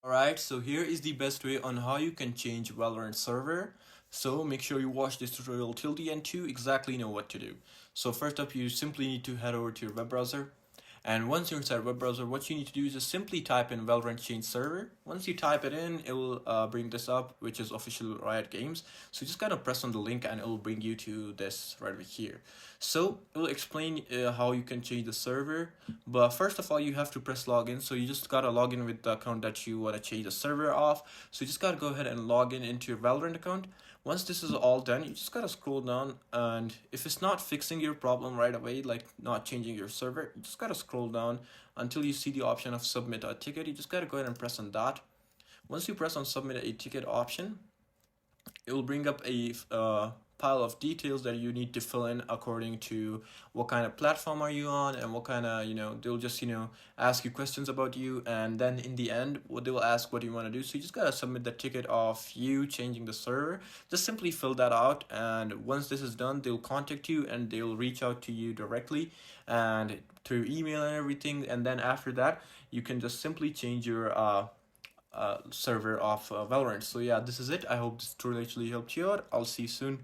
Alright, so here is the best way on how you can change Valorant server. So make sure you watch this tutorial till the end to exactly know what to do. So first up, you simply need to head over to your web browser. And once you're inside web browser, what you need to do is just simply type in Valorant change server. Once you type it in, it will bring this up, which is official Riot Games. So you just gotta press on the link and it will bring you to this right over here. So it will explain how you can change the server. But first of all, you have to press login. So you just gotta log in with the account that you wanna change the server of. So you just gotta go ahead and log in into your Valorant account. Once this is all done, you just gotta scroll down, and if it's not fixing your problem right away, like not changing your server, you just gotta scroll down until you see the option of submit a ticket. You just gotta go ahead and press on that. Once you press on submit a ticket option, it will bring up a pile of details that you need to fill in according to what kind of platform are you on, and what kind of, they'll just ask you questions about you, and then in the end what they will ask what you want to do. So you just gotta submit the ticket of you changing the server. Just simply fill that out, and once this is done, they'll contact you and they'll reach out to you directly and through email and everything. And then after that, you can just simply change your server of Valorant. So yeah, this is it. I hope this tutorial actually helped you out. I'll see you soon.